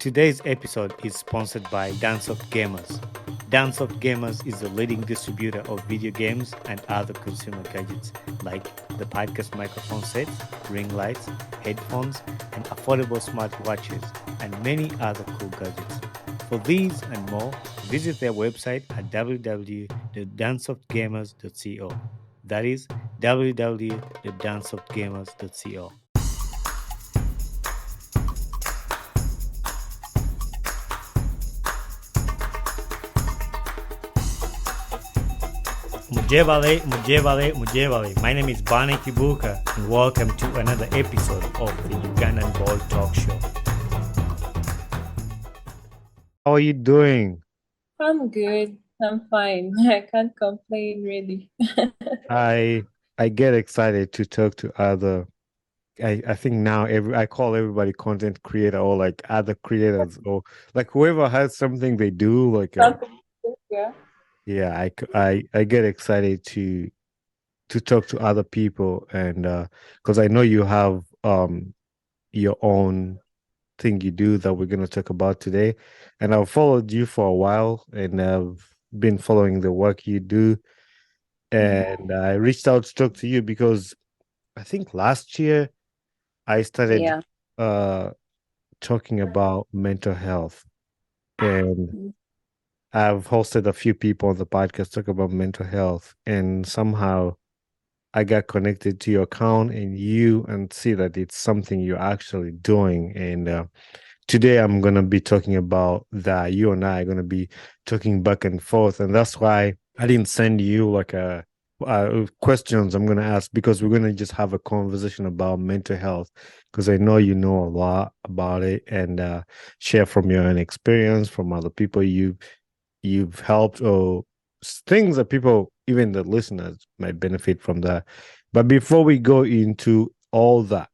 Today's episode is sponsored by Dancesoft Gamers. Dancesoft Gamers is the leading distributor of video games and other consumer gadgets like the podcast microphone sets, ring lights, headphones, and affordable smartwatches, and many other cool gadgets. For these and more, visit their website at www.dancesoftgamers.co. That is www.dancesoftgamers.co. Mujevale, Mujevale, Mujevale. My name is Bani Kibuka, and welcome to another episode of the Ugandan Ball Talk Show. How are you doing? I'm good. I'm fine. I can't complain really. I get excited to talk to other. I think now I call everybody content creator or like other creators or like whoever has something they do like Yeah. yeah, I get excited to talk to other people, and because I know you have your own thing you do that we're going to talk about today, and I've followed you for a while, and I've been following the work you do, and I reached out to talk to you because I think last year I started Yeah. uh talking about mental health, and Mm. I've hosted a few people on the podcast talk about mental health, and somehow I got connected to your account and see that it's something you're actually doing. And today I'm going to be talking about that. You and I are going to be talking back and forth. And that's why I didn't send you like questions I'm going to ask, because we're going to just have a conversation about mental health, because I know you know a lot about it, and share from your own experience, from other people you've helped, or things that people, even the listeners, might benefit from that. But before we go into all that,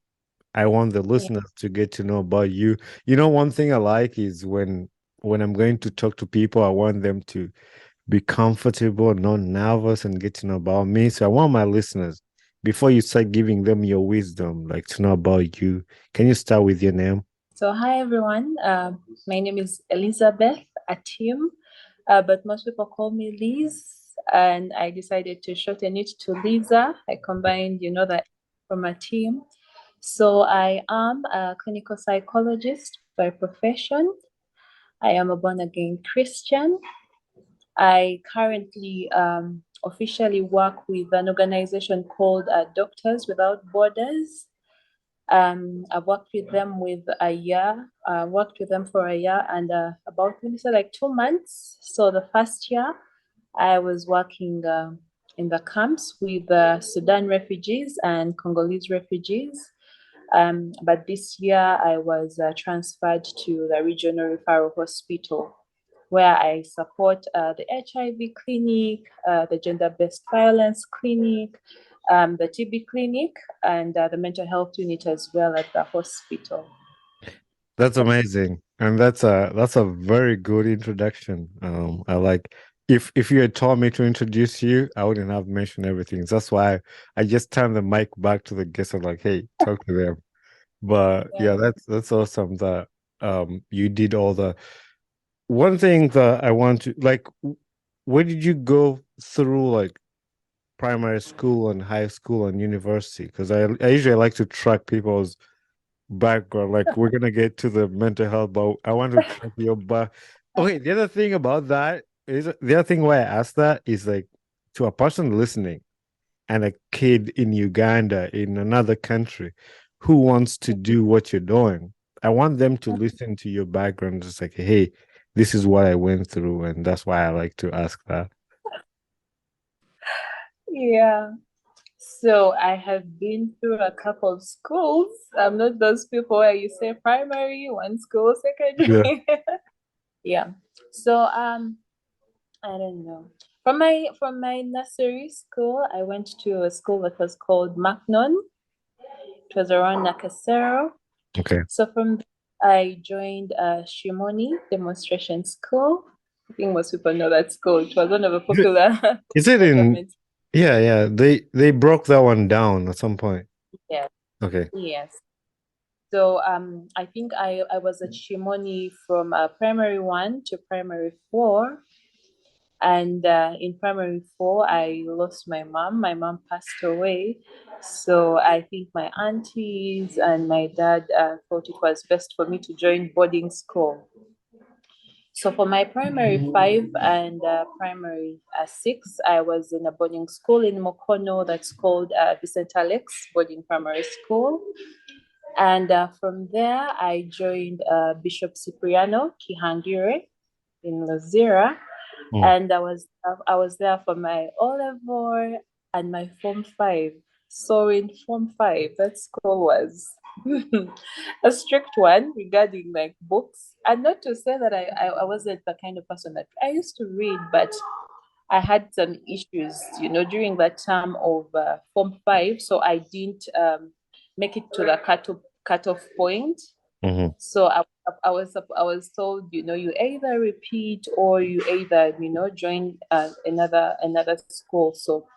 I want the Yeah. listeners to get to know about you. You know, one thing I like is when I'm going to talk to people, I want them to be comfortable, not nervous, and get to know about me. So I want my listeners, before you start giving them your wisdom, like to know about you. Can you start with your name? So hi everyone. My name is Elizabeth Atim, but most people call me Liz, and I decided to shorten it to Liza. I combined, that from a team. So I am a clinical psychologist by profession. I am a born again Christian. I currently officially work with an organization called Doctors Without Borders. I've worked with them worked with them for a year and about, let me say, like 2 months. So the first year, I was working in the camps with Sudan refugees and Congolese refugees. But this year, I was transferred to the regional referral hospital, where I support the HIV clinic, the gender-based violence clinic, the TB clinic, and the mental health unit as well at the hospital. That's amazing. And that's a very good introduction. I like, if you had told me to introduce you, I wouldn't have mentioned everything. That's why I just turned the mic back to the guest and like, hey, talk to them. But Yeah. yeah, that's awesome that you did all the one thing that I want to like, where did you go through like primary school and high school and university? Because I usually like to track people's background. Like, we're gonna get to the mental health, but I want to track your back. Okay, the other thing about that is, the other thing why I asked that is like, to a person listening and a kid in Uganda, in another country, who wants to do what you're doing. I want them to listen to your background. Just like, hey, this is what I went through, and that's why I like to ask that. Yeah. So I have been through a couple of schools. I'm not those people where you say primary, one school, Yeah. secondary. Yeah. So I don't know. From my nursery school, I went to a school that was called Macnon. It was around Nakasero. Okay. So from there, I joined Shimoni Demonstration School. I think most people know that school. It was one of the Is it, popular is it in? government. Yeah, yeah. They broke that one down at some point. Yes, Okay. yes. So I think I was at Shimoni from primary 1 to primary 4. And in primary 4, I lost my mom. My mom passed away. So I think my aunties and my dad thought it was best for me to join boarding school. So for my primary 5 and primary 6, I was in a boarding school in Mokono that's called Vincent Alex Boarding Primary School. And from there, I joined Bishop Cipriano Kihangire in Lozira. Mm. And I was there for my O level and my Form 5. So in Form 5, that school was a strict one regarding like books. And not to say that I wasn't the kind of person that I used to read, but I had some issues, during that term of Form 5. So I didn't make it to the cutoff point. Mhm. So I was told, you either repeat or you either, join another school. So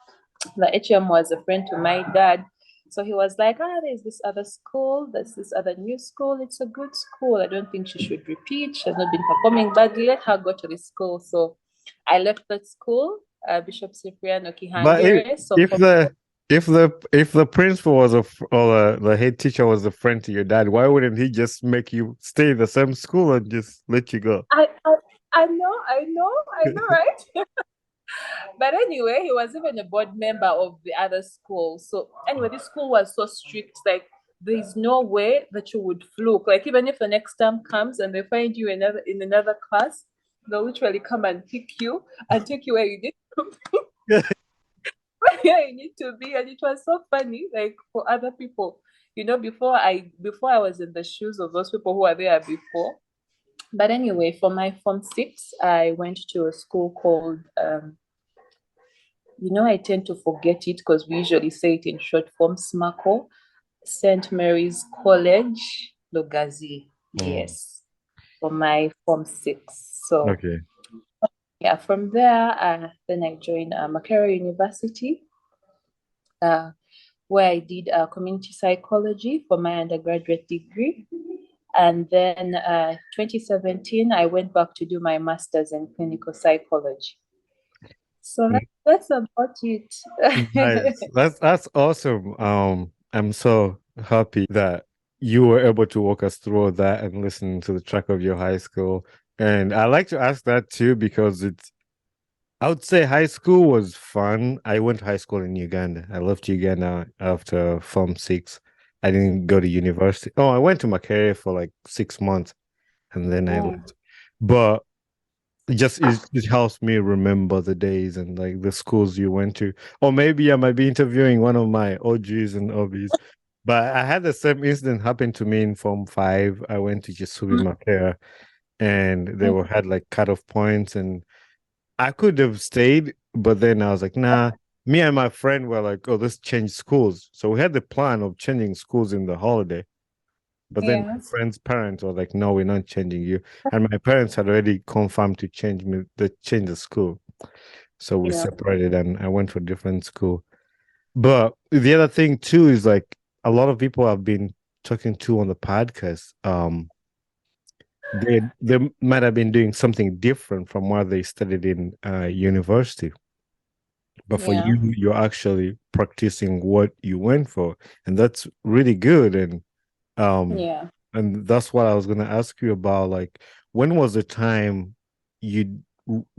the HM was a friend to my dad. So he was like, there's this other school, there's this other new school. It's a good school. I don't think she should repeat. She has not been performing badly. Let her go to this school. So I left that school, Bishop Cyprian But Okihangire. So if the if the principal was or the head teacher was a friend to your dad, why wouldn't he just make you stay in the same school and just let you go? I know, right? But anyway, he was even a board member of the other school. So anyway, this school was so strict, like there's no way that you would fluke. Like even if the next term comes and they find you in another class, they'll literally come and pick you and take you where you need to where you need to be. And it was so funny, like for other people. Before I was in the shoes of those people who were there before. But anyway, for my Form 6, I went to a school called I tend to forget it because we usually say it in short form, SMACO, St. Mary's College, Lugazi. Mm. Yes, for my Form 6. So, Okay. yeah, from there, then I joined Makerere University, uh, where I did community psychology for my undergraduate degree. And then 2017, I went back to do my master's in clinical psychology. So that's about it. Nice. That's awesome. I'm so happy that you were able to walk us through that and listen to the track of your high school. And I like to ask that too because I would say high school was fun. I went to high school in Uganda. I left Uganda after Form 6. I didn't go to university. Oh, I went to Makerere for like 6 months and then I Mm, left. But it helps me remember the days and like the schools you went to. Or maybe I might be interviewing one of my OGs and OBs. But I had the same incident happen to me in Form 5. I went to Jisubi Makera and they mm, were had like cutoff points and I could have stayed, but then I was like, nah. Me and my friend were like, oh, let's change schools. So we had the plan of changing schools in the holiday. But then yeah, my friend's parents were like, no, we're not changing you. And my parents had already confirmed to change the school. So we yeah, separated and I went to a different school. But the other thing too is like a lot of people I've been talking to on the podcast, they might have been doing something different from what they studied in university. But for yeah, you, you're actually practicing what you went for, and that's really good. Um, yeah. and that's what I was gonna ask you about. Like, when was the time you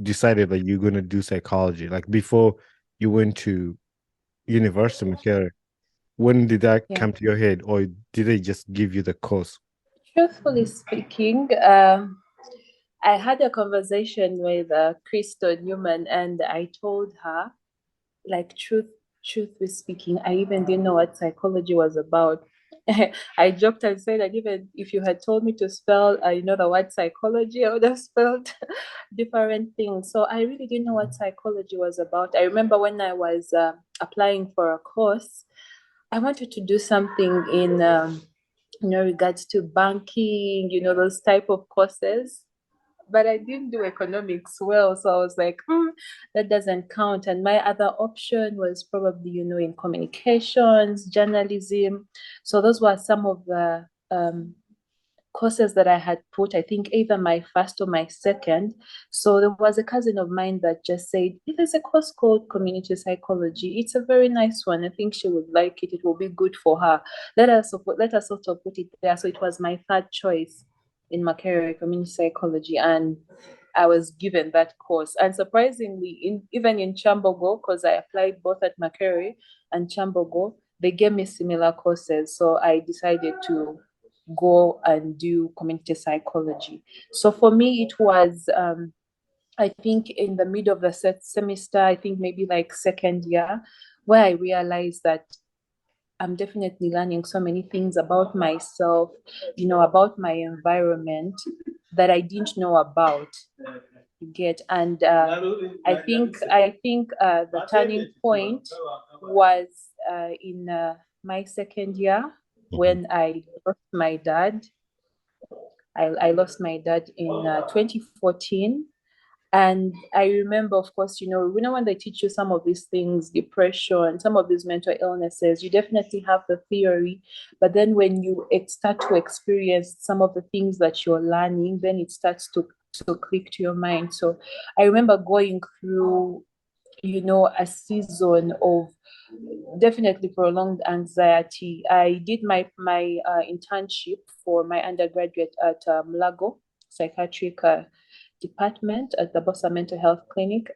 decided that you're gonna do psychology? Like before you went to university, Michaela, when did that Yeah. come to your head, or did they just give you the course? Truthfully speaking, I had a conversation with Crystal Newman, and I told her, like, truthfully speaking, I even didn't know what psychology was about. I joked and said that even if you had told me to spell, the word psychology, I would have spelled different things. So I really didn't know what psychology was about. I remember when I was applying for a course, I wanted to do something in regards to banking, those type of courses. But I didn't do economics well, so I was like, that doesn't count. And my other option was probably, in communications, journalism. So those were some of the um, courses that I had put, I think either my first or my second. So there was a cousin of mine that just said, there's a course called community psychology. It's a very nice one. I think she would like it. It will be good for her. Let us sort of put it there. So it was my third choice in my career, community psychology. And I was given that course. And surprisingly, even in Chambogo, because I applied both at Makere and Chambogo, they gave me similar courses. So I decided to go and do community psychology. So for me, it was, I think, in the middle of the semester, I think maybe like second year, where I realized that I'm definitely learning so many things about myself, about my environment that I didn't know about. You get, and I think the turning point was in my second year Mhm. when I lost my dad. I lost my dad in 2014. And I remember, of course, when they teach you some of these things, depression, some of these mental illnesses, you definitely have the theory. But then when you start to experience some of the things that you're learning, then it starts to click to your mind. So I remember going through, a season of definitely prolonged anxiety. I did my internship for my undergraduate at Mlago Psychiatric Department at the Bosa Mental Health Clinic.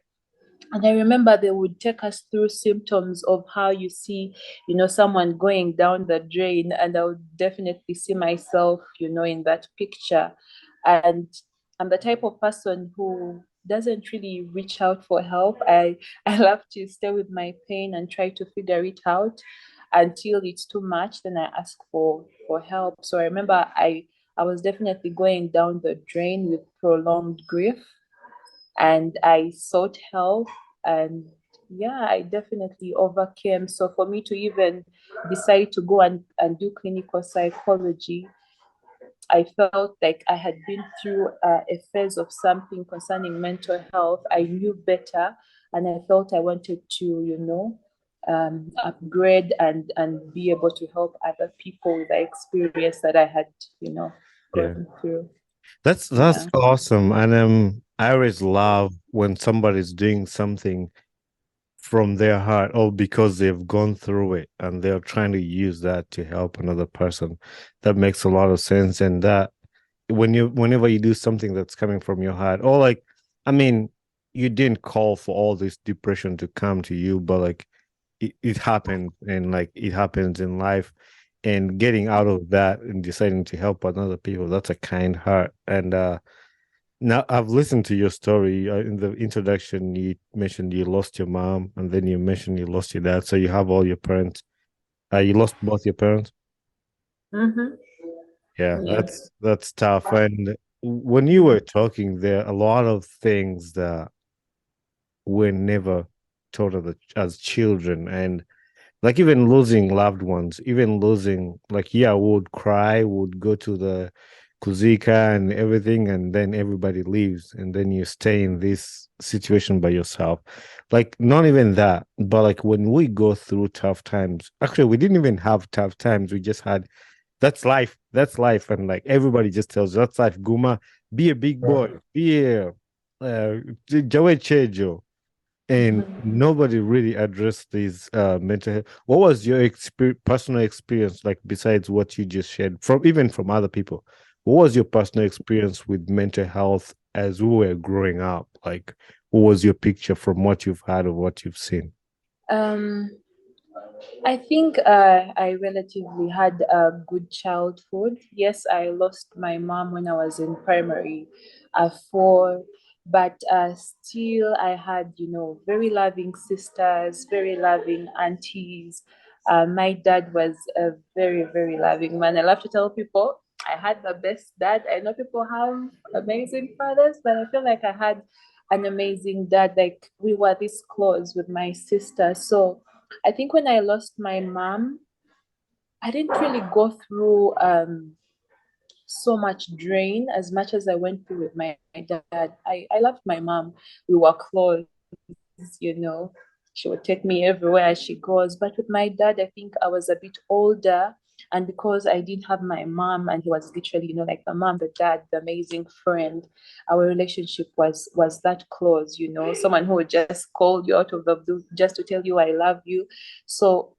And I remember they would take us through symptoms of how you see, someone going down the drain. And I would definitely see myself, in that picture. And I'm the type of person who doesn't really reach out for help. I love to stay with my pain and try to figure it out until it's too much. Then I ask for help. So I remember I was definitely going down the drain with prolonged grief, and I sought help, and yeah, I definitely overcame. So for me to even decide to go and do clinical psychology, I felt like I had been through a phase of something concerning mental health. I knew better, and I felt I wanted to, upgrade and be able to help other people with the experience that I had, Yeah. gone through. That's Yeah. awesome. And I always love when somebody's doing something from their heart or because they've gone through it and they're trying to use that to help another person. That makes a lot of sense. And that whenever you do something that's coming from your heart, or like, I mean, you didn't call for all this depression to come to you, but like it happened, and like it happens in life. And getting out of that and deciding to help other people, that's a kind heart. And now I've listened to your story. In the introduction, you mentioned you lost your mom, and then you mentioned you lost your dad. So you have all your parents. You lost both your parents. Mm-hmm. Yeah, Yeah. that's tough. And when you were talking, there are a lot of things that were never taught as children, and like even losing loved ones, even losing, like, yeah, would cry, would go to the kuzika and everything, and then everybody leaves, and then you stay in this situation by yourself. Like, not even that, but like when we go through tough times, actually we didn't even have tough times, we just had, that's life, that's life. And like everybody just tells you that's life, Guma, be a big boy, be a Jawe Chejo, and Mm-hmm. nobody really addressed these mental health. What was your personal experience like, besides what you just shared from, even from other people? What was your personal experience with mental health as we were growing up? Like, what was your picture from what you've had or what you've seen? Um, I think I relatively had a good childhood. Yes, I lost my mom when I was in primary four, but still I had, very loving sisters, very loving aunties. My dad was a very, very loving man. I love to tell people I had the best dad. I know people have amazing fathers, but I feel like I had an amazing dad. Like we were this close with my sister. So I think when I lost my mom, I didn't really go through so much drain as much as I went through with my dad. I loved my mom. We were close, you know. She would take me everywhere she goes. But with my dad, I think I was a bit older And because I didn't have my mom, and he was literally, like the mom, the dad, the amazing friend, our relationship was that close, someone who would just call you out of the blue just to tell you I love you. So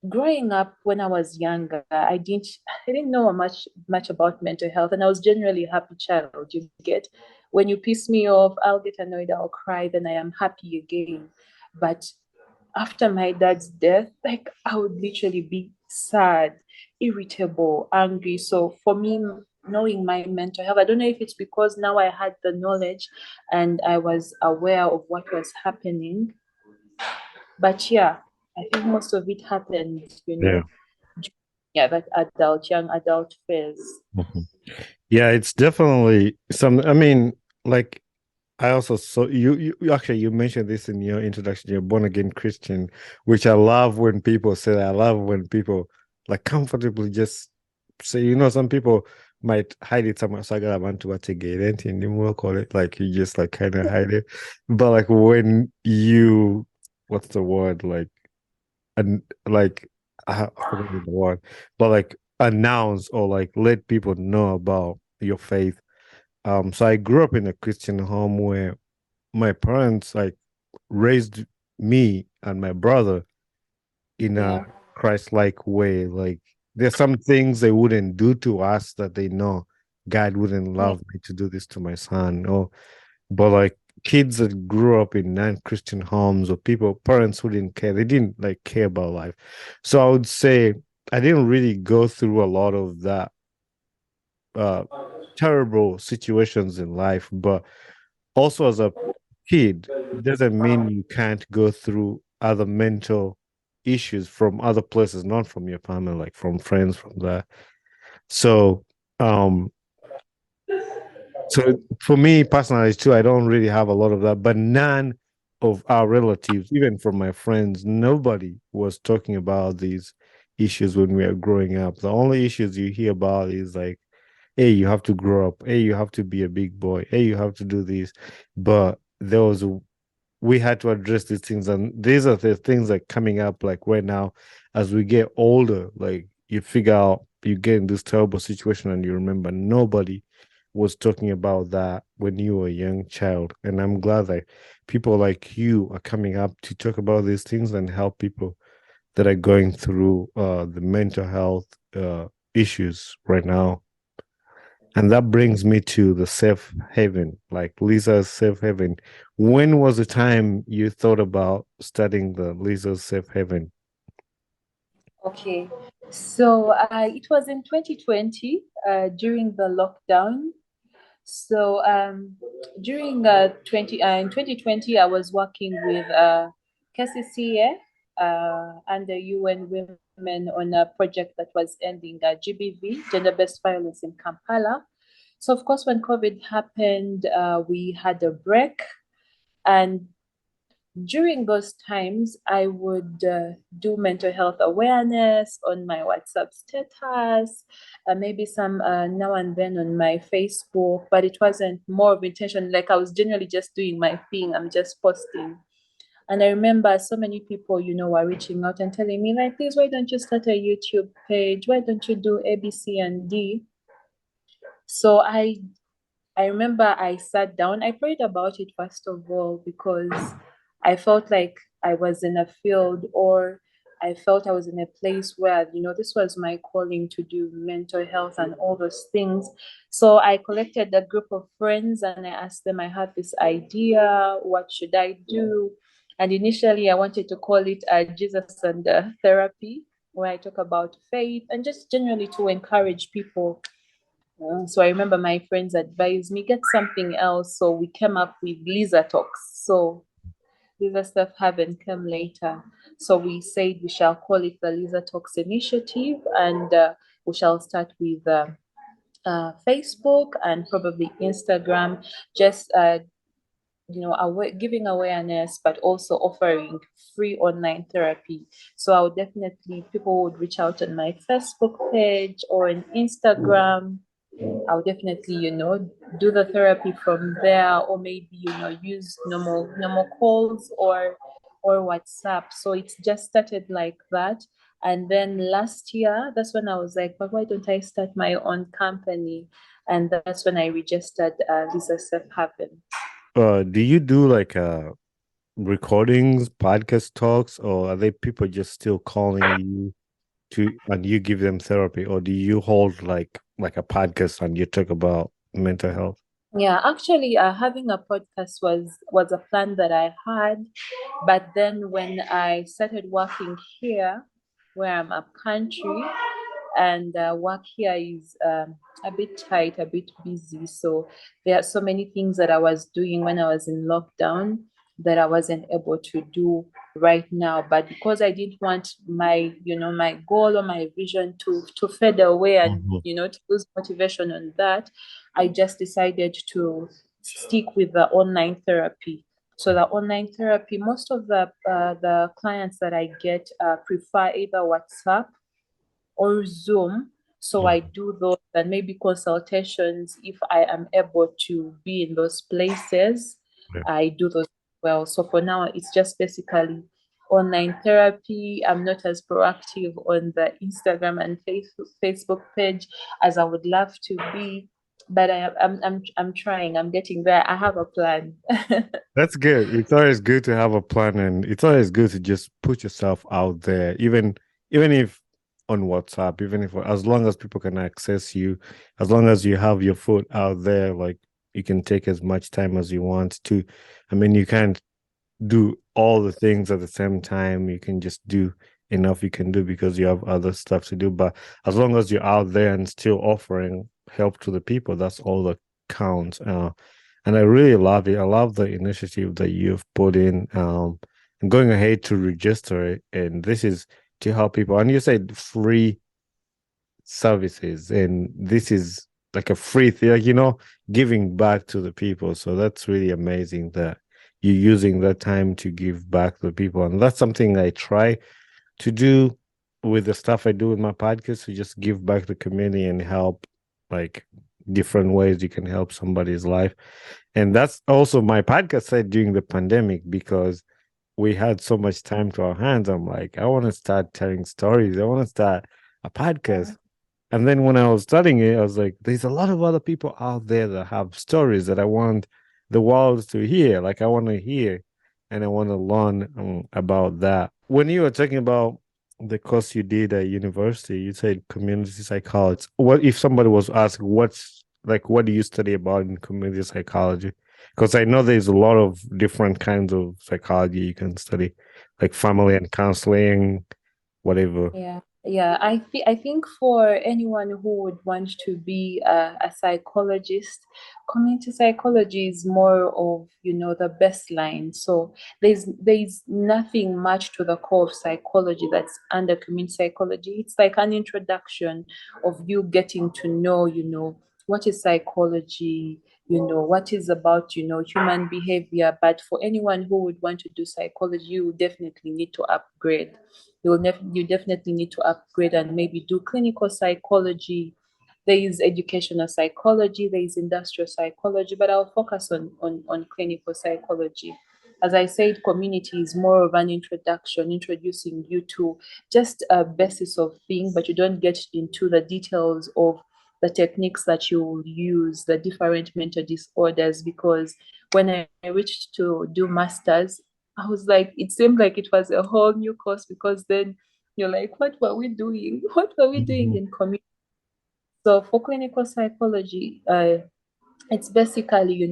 growing up when I was younger, I didn't know much about mental health, and I was generally a happy child. You get, when you piss me off, I'll get annoyed, I'll cry, then I am happy again. But after my dad's death, like I would literally be sad, irritable, angry. So for me, knowing my mental health, I don't know if it's because now I had the knowledge and I was aware of what was happening. But yeah, I think most of it happened, Yeah. yeah, that young adult phase. Mhm. Yeah, it's definitely some. I mean, like I also saw you actually you mentioned this in your introduction. You're born again Christian, which I love when people say that. I love when people like comfortably just say, some people might hide it somewhere. So I got want to watch a gay and we'll call it like you just like kind of hide it. But like when you what's the word? And like I forgot the word, but like announce or like let people know about your faith. So I grew up in a Christian home where my parents like raised me and my brother in a Yeah, Christ-like way. Like there's some things they wouldn't do to us that they know God wouldn't yeah, love me to do this to my son. Or but like kids that grew up in non-Christian homes or parents who didn't care, they didn't like care about life. So I would say I didn't really go through a lot of that uh terrible situations in life, but also as a kid, it doesn't mean you can't go through other mental issues from other places, not from your family, like from friends, from that. So, um, so for me personally too, I don't really have a lot of that, but none of our relatives, even from my friends, nobody was talking about these issues when we were growing up. The only issues you hear about is like, hey, you have to grow up. Hey, you have to be a big boy. Hey, you have to do this. But there was we had to address these things, and these are the things that coming up like right now as we get older. Like you figure out you get in this terrible situation and you remember nobody was talking about that when you were a young child. And I'm glad that people like you are coming up to talk about these things and help people that are going through the mental health issues right now. And that brings me to the safe haven, like Lisa's safe haven. When was the time you thought about studying the Lisa's safe haven? okay. So it was in 2020 during the lockdown. So during in 2020, I was working with KCCA and the UN Women on a project that was ending GBV, gender-based violence in Kampala. So of course, when COVID happened, we had a break, and during those times, I would do mental health awareness on my WhatsApp status, maybe some now and then on my Facebook, but it wasn't more of intention. Like I was generally just doing my thing, I'm just posting. And I remember so many people, were reaching out and telling me, like, please, why don't you start a YouTube page? Why don't you do A, B, C, and D? So I remember I sat down, I prayed about it first of all because I felt like I was in a field, or I felt I was in a place where, this was my calling to do mental health and all those things. So I collected a group of friends and I asked them, I have this idea, what should I do? And initially I wanted to call it Jesus and Therapy, where I talk about faith and just generally to encourage people. So I remember my friends advised me get something else. So we came up with Liza Talks. So Liza stuff haven't come later. So we said we shall call it the Liza Talks Initiative, and we shall start with Facebook and probably Instagram, just giving awareness, but also offering free online therapy. So I would definitely people would reach out on my Facebook page or on Instagram. I'll definitely, do the therapy from there, or maybe, use normal calls or WhatsApp. So it's just started like that. And then last year, that's when I was like, but why don't I start my own company? And that's when I registered Liza Self Haven. Do you do like recordings, podcast talks, or are they people just still calling you to and you give them therapy, or do you hold like a podcast and you talk about mental health? Yeah, actually, having a podcast was a plan that I had, but then when I started working here, where I'm up country, and work here is a bit tight, a bit busy. So there are so many things that I was doing when I was in lockdown that I wasn't able to do right now. But because I didn't want my goal or my vision to fade away and Mhm. to lose motivation on that, I just decided to stick with the online therapy. So the online therapy, most of the clients that I get prefer either WhatsApp or Zoom. So I Mhm. do those and maybe consultations if I am able to be in those places. Yeah. I do those well. So for now, it's just basically online therapy. I'm not as proactive on the Instagram and Facebook page as I would love to be, but I'm trying. I'm getting there. I have a plan. That's good. It's always good to have a plan, and it's always good to just put yourself out there, even if on WhatsApp, even if as long as people can access you, as long as you have your foot out there, like you can take as much time as you want to. I mean, you can't do all the things at the same time. You can just do enough you can do because you have other stuff to do. But as long as you're out there and still offering help to the people, that's all that counts. And I really love it. I love the initiative that you've put in. And going ahead to register it, and this is to help people. And you said free services, and this is like a free thing, like, giving back to the people. So that's really amazing that you're using that time to give back to the people. And that's something I try to do with the stuff I do with my podcast, to just give back to the community and help, like, different ways you can help somebody's life. And that's also my podcast said during the pandemic, because we had so much time to our hands. I'm like, I want to start telling stories. I want to start a podcast. And then when I was studying it, I was like, there's a lot of other people out there that have stories that I want the world to hear. Like, I want to hear and I want to learn about that. When you were talking about the course you did at university, you said community psychology. What if somebody was asking, what do you study about in community psychology? Because I know there's a lot of different kinds of psychology you can study, like family and counseling, whatever. Yeah, yeah. I think for anyone who would want to be a psychologist, community psychology is more of, the best line. So there's nothing much to the core of psychology that's under community psychology. It's like an introduction of you getting to know, what is psychology, what is about, human behavior. But for anyone who would want to do psychology, you definitely need to upgrade. You definitely need to upgrade and maybe do clinical psychology. There is educational psychology, there is industrial psychology, but I'll focus on clinical psychology. As I said, community is more of an introduction, introducing you to just a basis of thing, but you don't get into the details of the techniques that you will use, the different mental disorders. Because when I reached to do masters, I was like, it seemed like it was a whole new course, because then you're like, what were we doing? What were we doing Mhm. in community? So for clinical psychology, it's basically,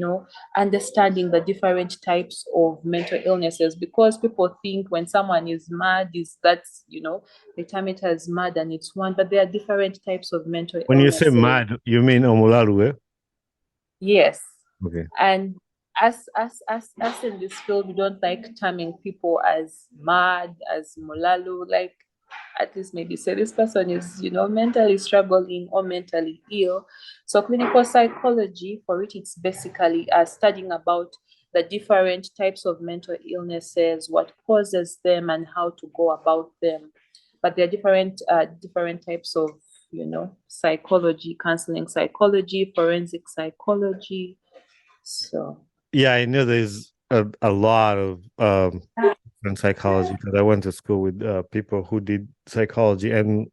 understanding the different types of mental illnesses, because people think when someone is mad, is that's, they term it as mad and it's one, but there are different types of mental When you say illnesses. mad, you mean Omularu, Yes. Okay. And us in this field, we don't like terming people as mad, as molalu, like at least maybe say this person is, mentally struggling or mentally ill. So clinical psychology, for it, it's basically studying about the different types of mental illnesses, what causes them, and how to go about them. But there are different types of, psychology, counseling psychology, forensic psychology. So Yeah, I know there's a lot of and psychology because I went to school with people who did psychology, and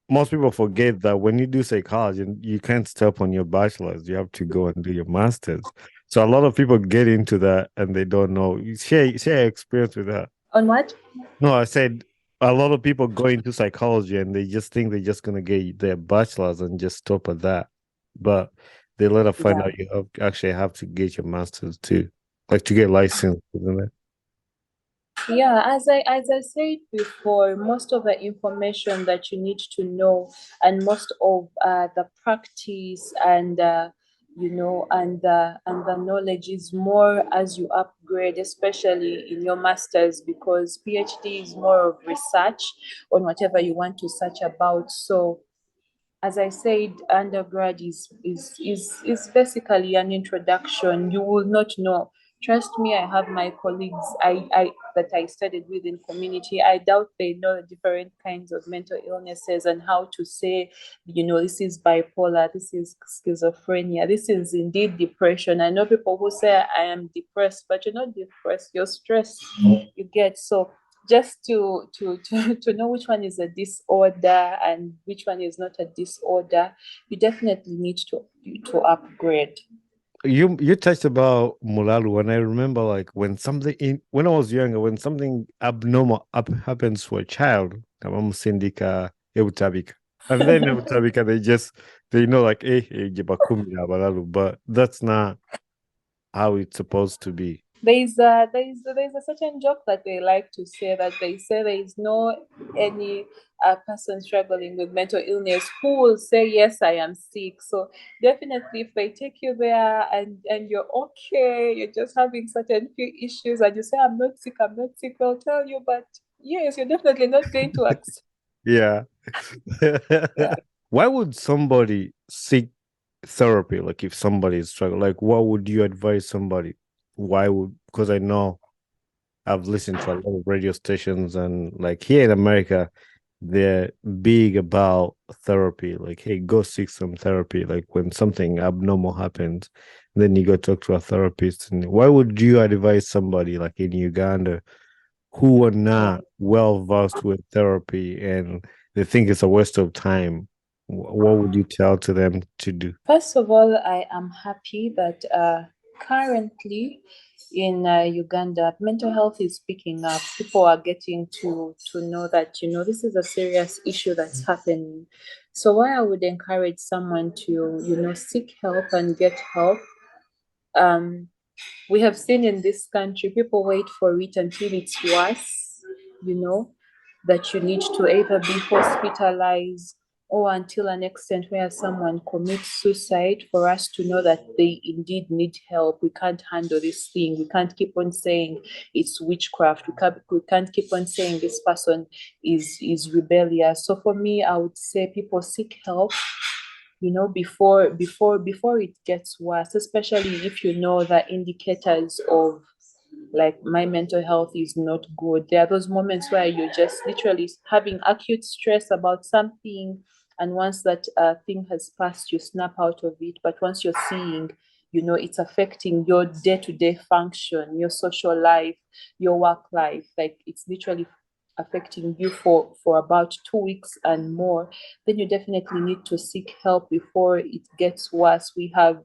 most people forget that when you do psychology, you can't stop on your bachelor's. You have to go and do your master's. So a lot of people get into that and they don't know. Share experience with that. On what? No, I said a lot of people go into psychology and they just think they're just gonna get their bachelor's and just stop at that. But they later find Yeah. out actually have to get your master's too, like to get licensed, isn't it? Yeah, as I said before, most of the information that you need to know, and most of the practice and and the knowledge is more as you upgrade, especially in your masters, because PhD is more of research on whatever you want to search about. So as I said, undergrad is basically an introduction. You will not know. Trust me, I have my colleagues I that I studied with in community. I doubt they know the different kinds of mental illnesses and how to say, this is bipolar, this is schizophrenia, this is indeed depression. I know people who say I am depressed, but you're not depressed, you're stressed. You get so just to know which one is a disorder and which one is not a disorder, you definitely need to upgrade. You touched about Mulalu, and I remember like when I was younger, when something abnormal happens to a child, kama msindika eutabika. And then eutabika, they know like jibakumi na balalu, but that's not how it's supposed to be. There's a certain joke that they like to say, that they say there is no any person struggling with mental illness who will say yes, I am sick. So definitely, if they take you there and you're okay, you're just having certain few issues, and you say I'm not sick, they'll tell you, but yes, you're definitely not going to accept. Yeah. Yeah. Why would somebody seek therapy? Like if somebody is struggling, like what would you advise somebody? Why would, because I know I've listened to a lot of radio stations and like here in America, they're big about therapy. Like, hey, go seek some therapy. Like when something abnormal happens, then you go talk to a therapist. And why would you advise somebody like in Uganda who are Yeah. not well versed with therapy and they think it's a waste of time? What would you tell to them to do? First of all, I am happy that currently in Uganda, mental health is picking up. People are getting to know that, this is a serious issue that's happening. So why I would encourage someone to, seek help and get help. Um, we have seen in this country, people wait for it until it's worse, you know, that you need to either be hospitalized or until an extent where someone commits suicide for us to know that they indeed need help. We can't handle this thing. We can't keep on saying it's witchcraft. We can't keep on saying this person is rebellious. So for me, I would say people seek help, before it gets worse, especially if you know the indicators of, like, my mental health is not good. There are those moments where you're just literally having acute stress about something, and once that thing has passed, you snap out of it. But once you're seeing, it's affecting your day-to-day function, your social life, your work life, like it's literally affecting you for about 2 weeks and more, then you definitely need to seek help before it gets worse. We have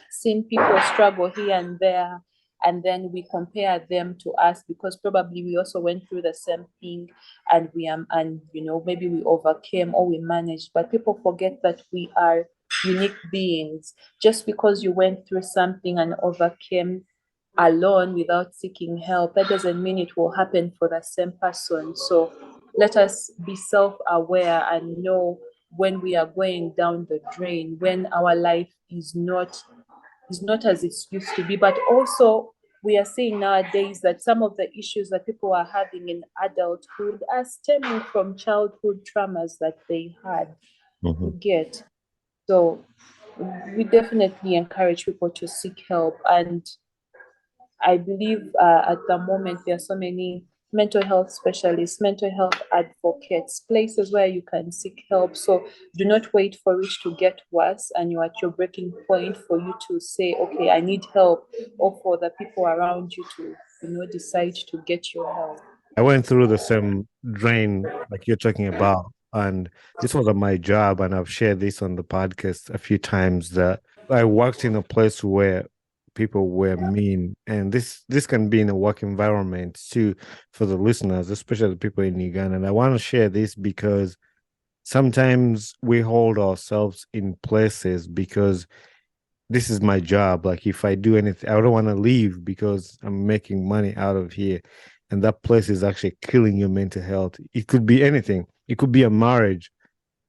seen people struggle here and there, and then we compare them to us because probably we also went through the same thing, and maybe we overcame or we managed. But people forget that we are unique beings. Just because you went through something and overcame alone without seeking help, that doesn't mean it will happen for the same person. So let us be self-aware and know when we are going down the drain, when our life is not as it used to be. But also, we are seeing nowadays that some of the issues that people are having in adulthood are stemming from childhood traumas that they had. Mhm. You get. So we definitely encourage people to seek help. And I believe at the moment there are so many mental health specialists, mental health advocates, places where you can seek help. So do not wait for it to get worse and you're at your breaking point for you to say, okay, I need help, or for the people around you to decide to get your help. I went through the same drain like you're talking about, and this was my job, and I've shared this on the podcast a few times that I worked in a place where people were mean, and this can be in a work environment too for the listeners, especially the people in Uganda. And I want to share this because sometimes we hold ourselves in places because this is my job. Like if I do anything, I don't want to leave because I'm making money out of here. And that place is actually killing your mental health. It could be anything. It could be a marriage.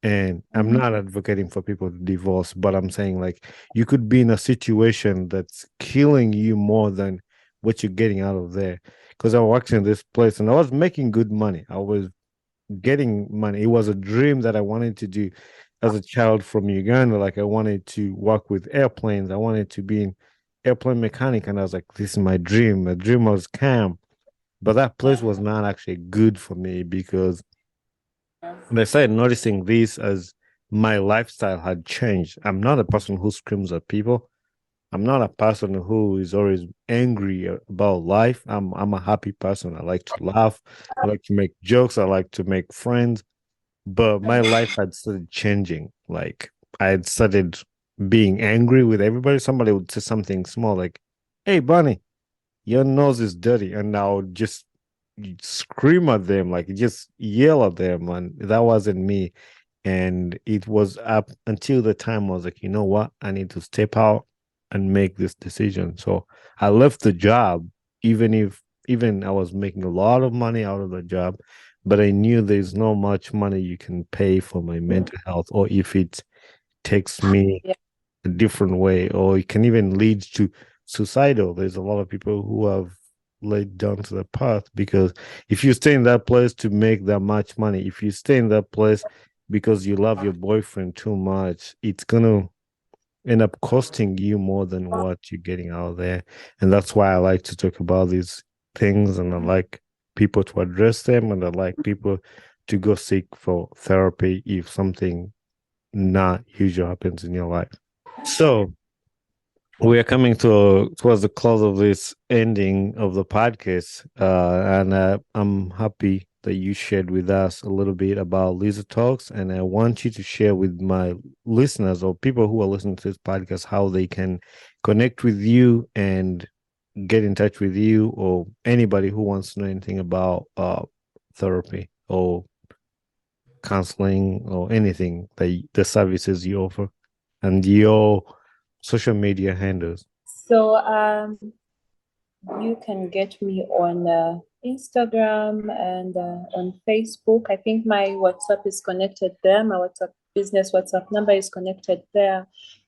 And I'm Mhm. not advocating for people to divorce, but I'm saying like you could be in a situation that's killing you more than what you're getting out of there. Because I worked in this place and I was making good money. I was getting money. It was a dream that I wanted to do as a child from Uganda. Like I wanted to work with airplanes. I wanted to be an airplane mechanic, and I was like, "This is my dream." My dream was camp, but that place was not actually good for me because when I started noticing this as my lifestyle had changed. I'm not a person who screams at people. I'm not a person who is always angry about life. I'm a happy person. I like to laugh. I like to make jokes. I like to make friends, but my life had started changing. Like I had started being angry with everybody. Somebody would say something small, like, "Hey, Bunny, your nose is dirty," and I would just scream at them, like just yell at them, and that wasn't me. And it was up until the time I was like, you know what, I need to step out and make this decision. So I left the job, even I was making a lot of money out of the job, but I knew there's not much money you can pay for my mental health, or if it takes me Yeah. a different way, or it can even lead to suicidal. There's a lot of people who have laid down to the path because if you stay in that place to make that much money, if you stay in that place because you love your boyfriend too much, it's gonna end up costing you more than what you're getting out there. And that's why I like to talk about these things, and I like people to address them, and I like people to go seek for therapy if something not usual happens in your life. So we are coming towards the close of this ending of the podcast, and I'm happy that you shared with us a little bit about Liza Talks, and I want you to share with my listeners or people who are listening to this podcast how they can connect with you and get in touch with you, or anybody who wants to know anything about therapy or counseling or anything that the services you offer and your social media handles. So you can get me on Instagram and on Facebook. I think my WhatsApp is connected there. My WhatsApp business WhatsApp number is connected there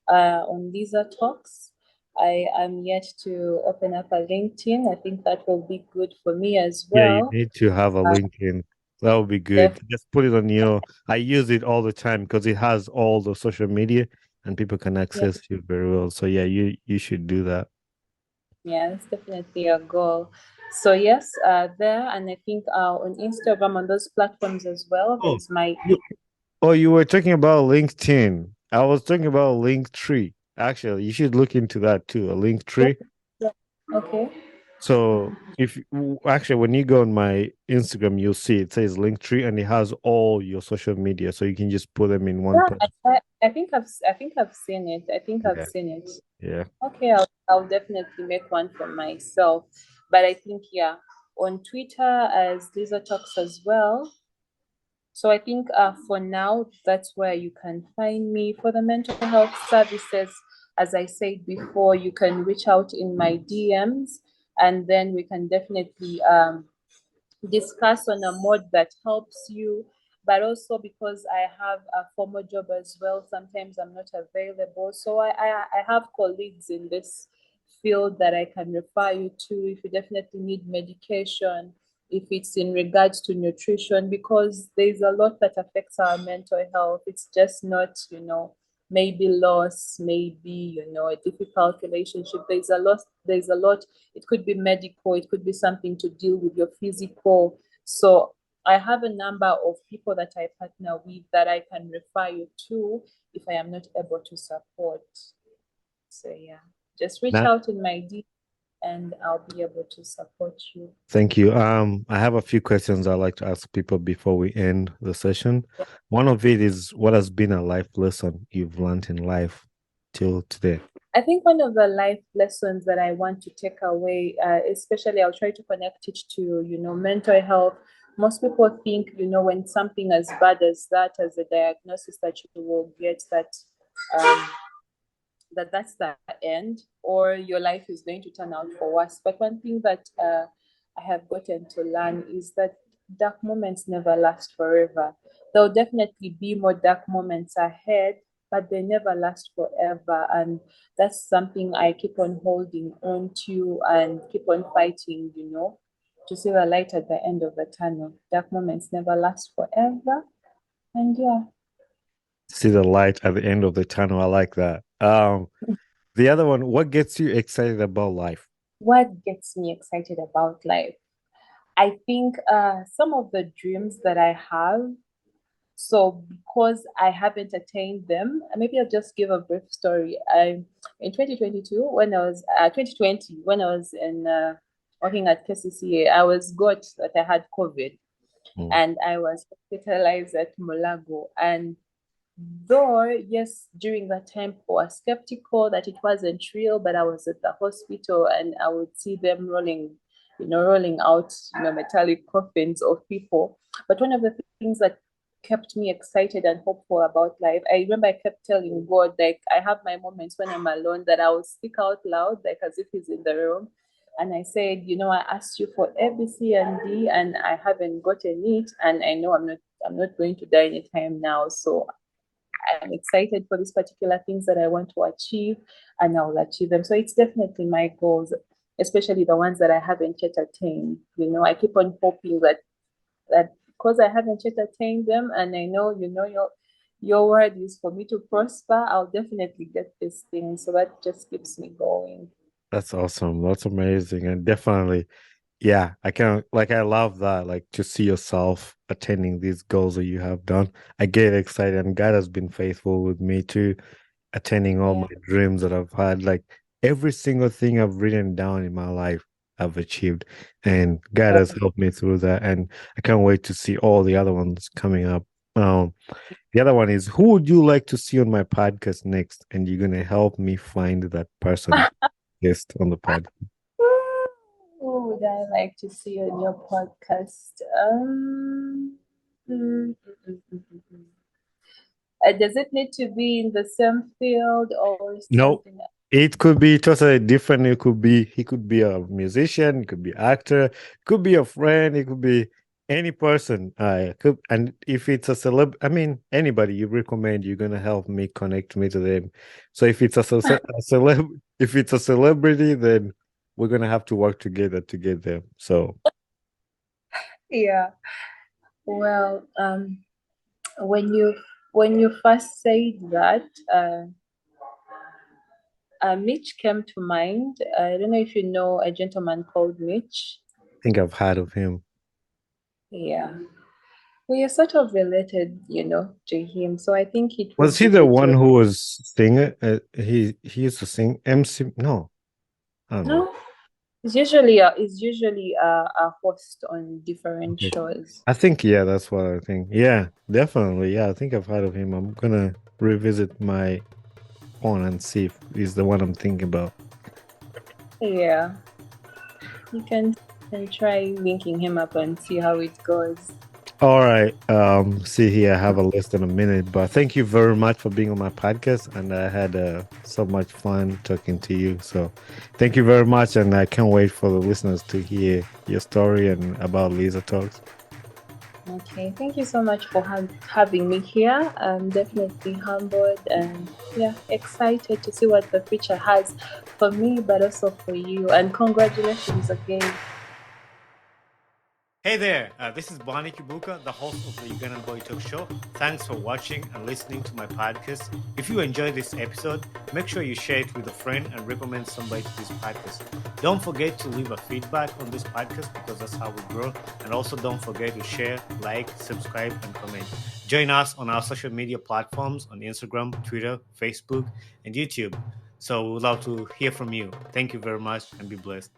on Liza Talks. I am yet to open up a LinkedIn. I think that will be good for me as Yeah, you well. need to have a Uh, LinkedIn. That would be good. Just put it on your. I use it all the time because it has all the social media and people can yeah, access you very well. So yeah, you should do that. yeah, it's definitely a goal. So yes, there, and I think on Instagram on those platforms as well. Oh, There's my you, oh, you were talking about LinkedIn. I was talking about Linktree. Actually, you should look into that too. A Linktree. yeah. Okay. So if actually when you go on my Instagram, you'll see it says Linktree and it has all your social media, so you can just put them in one Yeah, place. I think I've seen it. I think I've Yeah, seen it. yeah. Okay, I'll definitely make one for myself. But I think yeah, on Twitter as Lisa talks as well. So I think for now that's where you can find me for the mental health services. As I said before, you can reach out in my DMs, and then we can definitely discuss on a mode that helps you. But also because I have a formal job as well, sometimes I'm not available. So I have colleagues in this field that I can refer you to if you definitely need medication, if it's in regards to nutrition, because there's a lot that affects our mental health. It's just not, maybe loss, maybe, a difficult relationship. There's a lot. It could be medical, it could be something to deal with your physical. So I have a number of people that I partner with that I can refer you to if I am not able to support. So yeah, just reach Not out in my DM and I'll be able to support you. Thank you. I have a few questions I like to ask people before we end the session. Yeah. One of it is, what has been a life lesson you've learned in life till today? I think one of the life lessons that I want to take away, especially I'll try to connect it to, mental health. Most people think, when something as bad as that, as a diagnosis that you will get, um, that's the end, or your life is going to turn out for worse. But one thing that I have gotten to learn is that dark moments never last forever. There'll definitely be more dark moments ahead, but they never last forever. And that's something I keep on holding on to and keep on fighting, to see the light at the end of the tunnel. Dark moments never last forever. And yeah. See the light at the end of the tunnel. I like that. The other one, what gets you excited about life? What gets me excited about life? I think some of the dreams that I have, so because I haven't attained them, maybe I'll just give a brief story. In 2022, when I was 2020, when I was in working at KCCA, I was got that I had COVID, and I was hospitalized at Mulago. And though, yes, during that time, people were skeptical that it wasn't real, but I was at the hospital and I would see them rolling out, metallic coffins of people. But one of the things that kept me excited and hopeful about life, I remember I kept telling God, like, I have my moments when I'm alone that I will speak out loud, like as if He's in the room. And I said, I asked you for A, B, C, and D, and I haven't gotten it. And I know I'm not going to die anytime now. So I'm excited for these particular things that I want to achieve, and I will achieve them. So it's definitely my goals, especially the ones that I haven't yet attained. I keep on hoping that because I haven't yet attained them, and I know, your word is for me to prosper, I'll definitely get this thing. So that just keeps me going. That's awesome. That's amazing. And definitely, yeah, I love that, like to see yourself attaining these goals that you have done. I get excited, and God has been faithful with me too, attaining all Yeah. my dreams that I've had. Like every single thing I've written down in my life, I've achieved, and God has helped me through that. And I can't wait to see all the other ones coming up. The other one is, who would you like to see on my podcast next? And you're gonna help me find that person guest on the pod. Who would I like to see on your podcast? Mm, mm, mm, mm, mm. Does it need to be in the same field or No, something else? it could be totally different. He could be a musician, he could be actor, could be a friend, it could be any person. And if it's a I mean, anybody you recommend, you're gonna help me connect me to them. So if it's a celeb, if it's a celebrity, then we're gonna have to work together to get them. So Yeah. Well, when you first said that, Mitch came to mind. I don't know if you know a gentleman called Mitch. I think I've heard of him. Yeah. We are sort of related, to him. So I think it Was would he be the good one to. who was singer? He used to sing MC. No, I don't know. No, it's usually a host on different Okay. shows. I think, yeah, that's what I think. Yeah, definitely. Yeah, I think I've heard of him. I'm gonna revisit my phone and see if he's the one I'm thinking about. Yeah, you can try linking him up and see how it goes. All right. See here, I have a list in a minute, but thank you very much for being on my podcast, and I had so much fun talking to you. So, thank you very much, and I can't wait for the listeners to hear your story and about Liza Talks. Okay, thank you so much for having me here. I'm definitely humbled and yeah, excited to see what the future has for me, but also for you. And congratulations again. Hey there, this is Bonnie Kibuka, the host of the Ugandan Boy Talk Show. Thanks for watching and listening to my podcast. If you enjoyed this episode, make sure you share it with a friend and recommend somebody to this podcast. Don't forget to leave a feedback on this podcast because that's how we grow. And also don't forget to share, like, subscribe, and comment. Join us on our social media platforms on Instagram, Twitter, Facebook, and YouTube. So we'd love to hear from you. Thank you very much and be blessed.